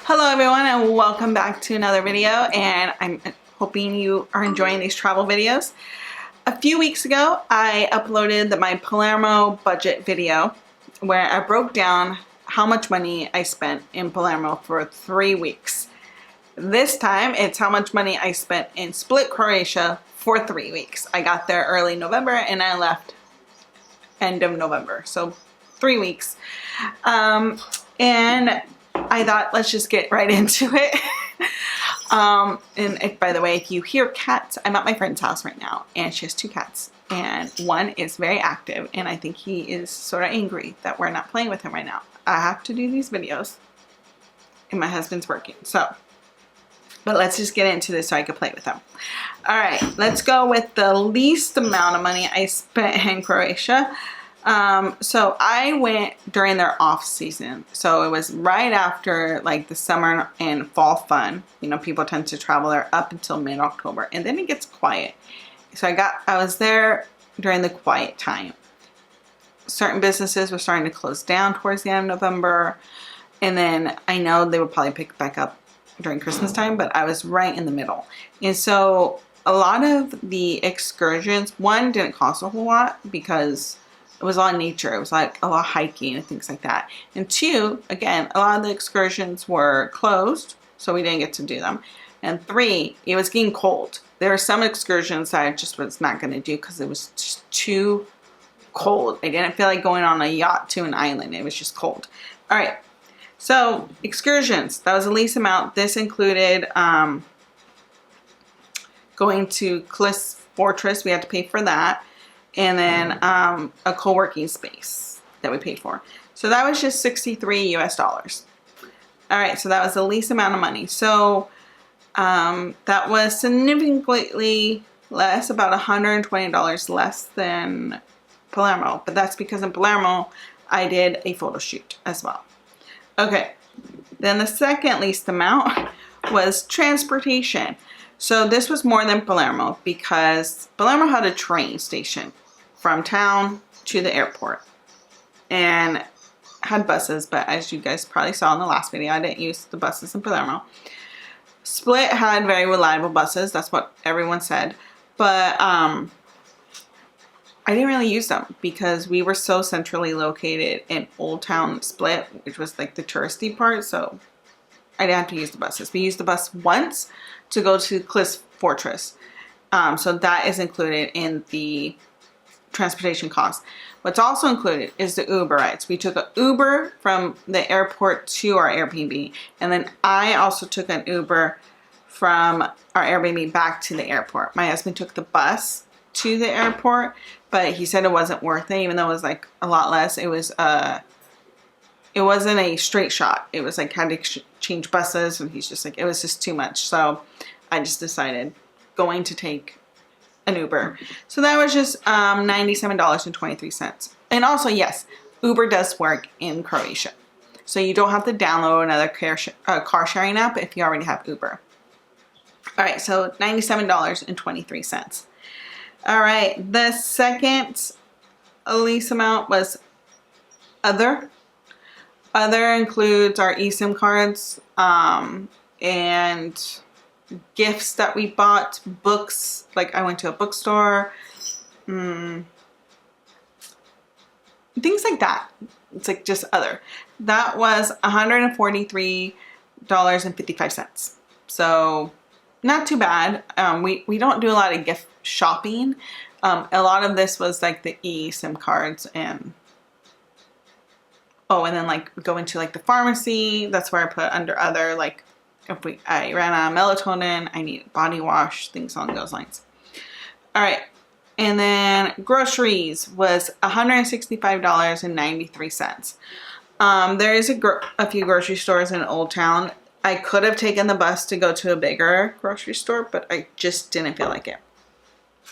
Hello everyone and welcome back to another video, and I'm hoping you are enjoying these travel videos. A few weeks ago I uploaded my Palermo budget video where I broke down how much money I spent in Palermo for 3 weeks. This time it's how much money I spent in Split, Croatia for 3 weeks. I got there early November and I left end of November, so 3 weeks. And I thought, let's just get right into it. By the way, if you hear cats, I'm at my friend's house right now, and she has 2 cats. And one is very active, and I think he is sort of angry that we're not playing with him right now. I have to do these videos, and my husband's working, so. But let's just get into this so I can play with them. All right, let's go with the least amount of money I spent in Croatia. So I went during their off season. So it was right after like the summer and fall fun. You know, people tend to travel there up until mid-October, and then it gets quiet. So I was there during the quiet time. Certain businesses were starting to close down towards the end of November. And then I know they would probably pick back up during Christmas time, but I was right in the middle. And so a lot of the excursions, one, didn't cost a whole lot because it was a lot of nature. It was like a lot of hiking and things like that. And 2, again, a lot of the excursions were closed, so we didn't get to do them. And 3, it was getting cold. There were some excursions that I just was not going to do because it was just too cold. I didn't feel like going on a yacht to an island. It was just cold. All right. So excursions, that was the least amount. This included going to Cliff Fortress. We had to pay for that. And then a co-working space that we paid for. So that was just $63 US. All right, so that was the least amount of money. So that was significantly less, about $120 less than Palermo. But that's because in Palermo, I did a photo shoot as well. Okay, then the second least amount was transportation. So this was more than Palermo because Palermo had a train station from town to the airport and had buses, but as you guys probably saw in the last video, I didn't use the buses in Palermo. Split had very reliable buses, that's what everyone said, but I didn't really use them because we were so centrally located in Old Town Split, which was like the touristy part, so I didn't have to use the buses. We used the bus once to go to Cliff Fortress, so that is included in the transportation costs. What's also included is the Uber rides. We took an Uber from the airport to our Airbnb, and then I also took an Uber from our Airbnb back to the airport. My husband took the bus to the airport, but he said it wasn't worth it, even though it was like a lot less. It wasn't a straight shot. It was like had to change buses, and he's just like, it was just too much. So I just decided going to take an Uber. So that was just $97.23. And also, yes, Uber does work in Croatia. So you don't have to download another car sharing app if you already have Uber. All right, so $97.23. All right, the second least amount was other. Other includes our eSIM cards and gifts that we bought, books, like I went to a bookstore, things like that. It's like just other. That was $143.55. So not too bad. We don't do a lot of gift shopping. A lot of this was like the eSIM cards and then like going to like the pharmacy. That's where I put under other, like if I ran out of melatonin, I need body wash, things along those lines. All right, and then groceries was $165.93. There is a few grocery stores in Old Town. I could have taken the bus to go to a bigger grocery store, but I just didn't feel like it.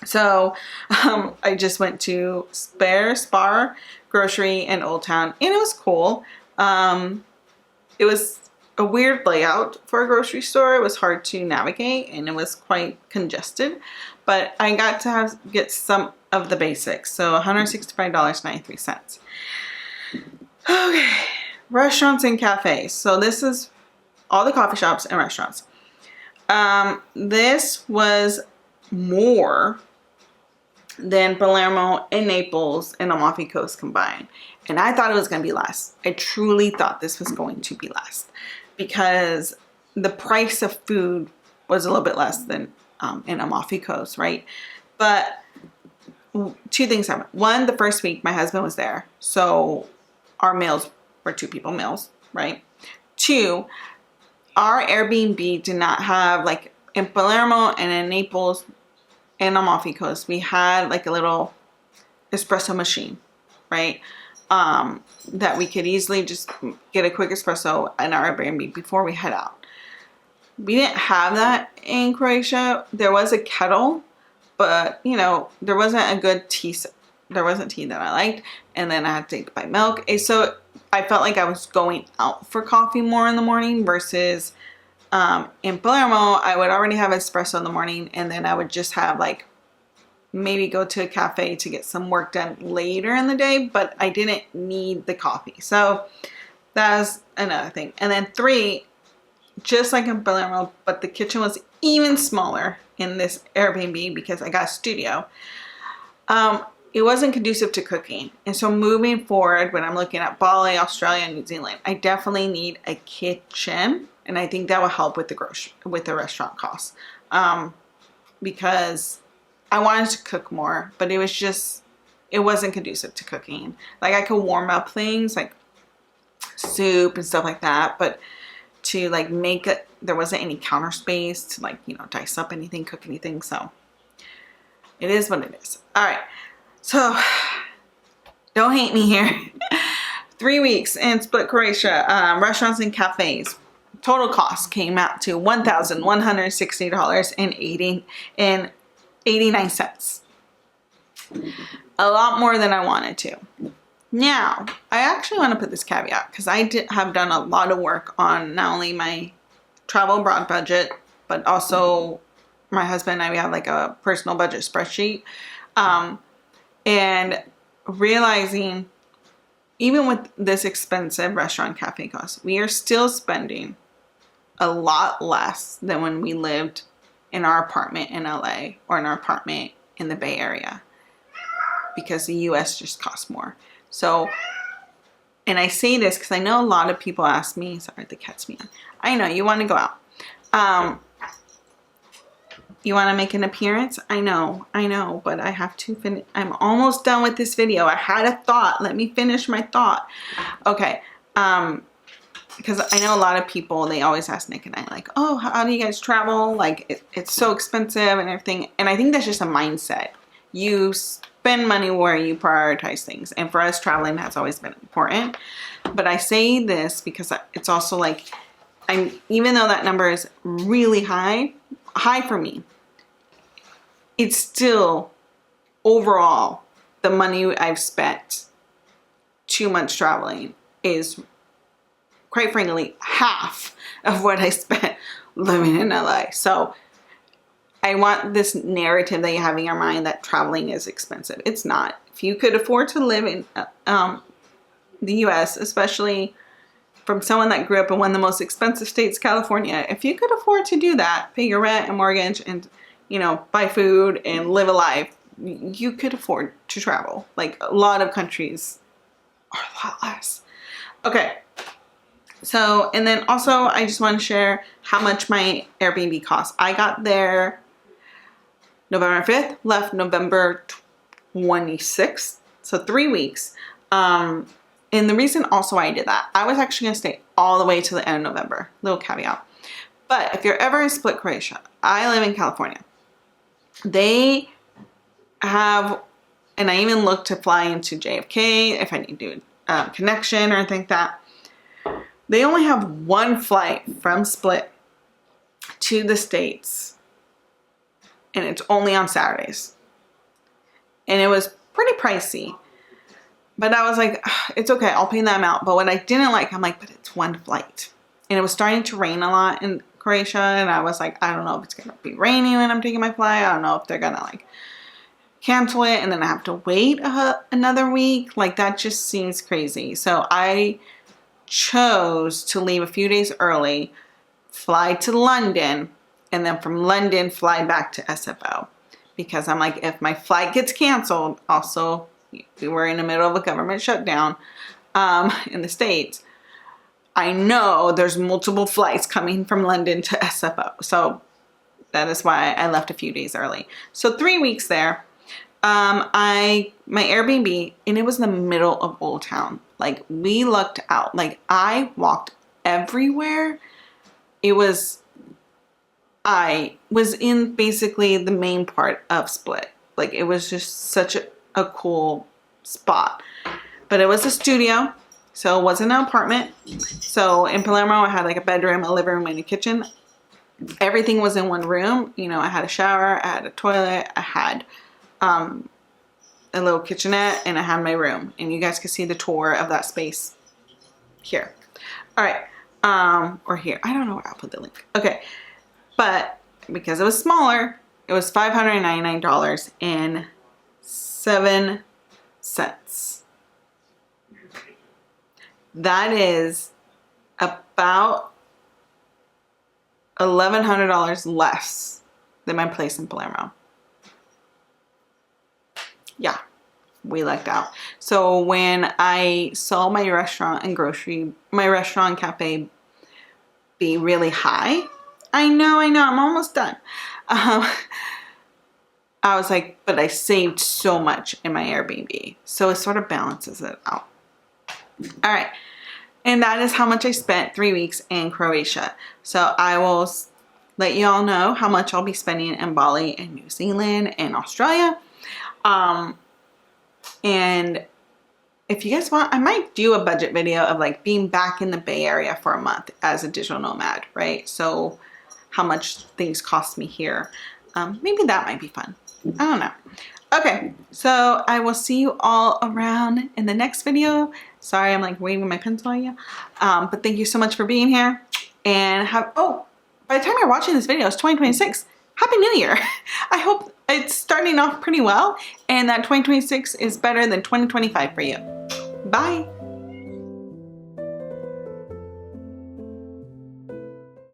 So I just went to Spar Grocery in Old Town, and it was cool. It was a weird layout for a grocery store. It was hard to navigate and it was quite congested, but I got to get some of the basics. So $165.93. Okay, restaurants and cafes. So this is all the coffee shops and restaurants. This was more than Palermo and Naples and Amalfi Coast combined. And I thought it was going to be less. I truly thought this was going to be less because the price of food was a little bit less than in Amalfi Coast, right? But two things happened. One, the first week my husband was there, so our meals were 2 people meals, right? 2, our Airbnb did not have, like in Palermo and in Naples and Amalfi Coast, we had like a little espresso machine, right? That we could easily just get a quick espresso in our Airbnb before we head out. We didn't have that in Croatia. There was a kettle, but you know, there wasn't a good tea. There wasn't tea that I liked, and then I had to buy milk. And so I felt like I was going out for coffee more in the morning versus in Palermo, I would already have espresso in the morning, and then I would just have like maybe go to a cafe to get some work done later in the day, but I didn't need the coffee. So that was another thing. And then 3, just like in Palermo, but the kitchen was even smaller in this Airbnb because I got a studio. It wasn't conducive to cooking. And so moving forward, when I'm looking at Bali, Australia, and New Zealand, I definitely need a kitchen. And I think that will help with the restaurant costs. Because I wanted to cook more, but it wasn't conducive to cooking. Like I could warm up things like soup and stuff like that, but to like make it, there wasn't any counter space to like, you know, dice up anything, cook anything. So it is what it is. All right. So don't hate me here. 3 weeks in Split Croatia, restaurants and cafes. Total cost came out to $1,160.89. A lot more than I wanted to. Now, I actually want to put this caveat because I have done a lot of work on not only my travel abroad budget, but also my husband and I, we have like a personal budget spreadsheet. And realizing even with this expensive restaurant cafe cost, we are still spending a lot less than when we lived in our apartment in LA or in our apartment in the Bay Area because the US just costs more. So, and I say this because I know a lot of people ask me, sorry, the cat's me on. I know you want to go out. You want to make an appearance? I know, but I have to finish. I'm almost done with this video. I had a thought. Let me finish my thought. Okay. Because I know a lot of people, they always ask Nick and I like, oh, how do you guys travel? Like it's so expensive and everything. And I think that's just a mindset. You spend money where you prioritize things. And for us, traveling has always been important. But I say this because it's also like, even though that number is really high for me, it's still overall the money I've spent 2 months traveling is quite frankly half of what I spent living in LA. So I want this narrative that you have in your mind that traveling is expensive. It's not. If you could afford to live in the US, especially from someone that grew up in one of the most expensive states, California, if you could afford to do that, pay your rent and mortgage and, you know, buy food and live a life, you could afford to travel. Like a lot of countries are a lot less. Okay. So, and then also I just want to share how much my Airbnb costs. I got there November 5th, left November 26th. So 3 weeks. And the reason also why I did that, I was actually going to stay all the way to the end of November. Little caveat. But if you're ever in Split Croatia, I live in California. They have, and I even looked to fly into JFK if I need to do a connection or anything like that. They only have one flight from Split to the States. And it's only on Saturdays. And it was pretty pricey. But I was like, it's okay, I'll pay that amount. But what I didn't like, I'm like, but it's one flight. And it was starting to rain a lot in Croatia. And I was like, I don't know if it's going to be raining when I'm taking my flight. I don't know if they're going to like cancel it. And then I have to wait another week. Like that just seems crazy. So I chose to leave a few days early fly to London, and then from London fly back to SFO. Because I'm like, if my flight gets canceled, also we were in the middle of a government shutdown in the States, I know there's multiple flights coming from London to SFO. So that is why I left a few days early. So 3 weeks there. My Airbnb, and it was in the middle of Old Town. Like, we lucked out. Like, I walked everywhere. I was in basically the main part of Split. Like, it was just such a cool spot. But it was a studio, so it wasn't an apartment. So in Palermo, I had like a bedroom, a living room, and a kitchen. Everything was in one room. You know, I had a shower, I had a toilet, I had a little kitchenette, and I had my room. And you guys can see the tour of that space here. All right. Or here. I don't know where I'll put the link. Okay. But because it was smaller, it was $599.07. That is about $1,100 less than my place in Palermo. Yeah, we lucked out. So when I saw my restaurant and cafe be really high, I know, I'm almost done. I was like, but I saved so much in my Airbnb. So it sort of balances it out. All right. And that is how much I spent 3 weeks in Croatia. So I will let you all know how much I'll be spending in Bali and New Zealand and Australia. And if you guys want, I might do a budget video of like being back in the Bay Area for a month as a digital nomad, right? So how much things cost me here. Maybe that might be fun. I don't know. Okay, so I will see you all around in the next video. Sorry, I'm like waving my pencil at you. But thank you so much for being here. And by the time you're watching this video, it's 2026. Happy New Year. I hope it's starting off pretty well and that 2026 is better than 2025 for you. Bye.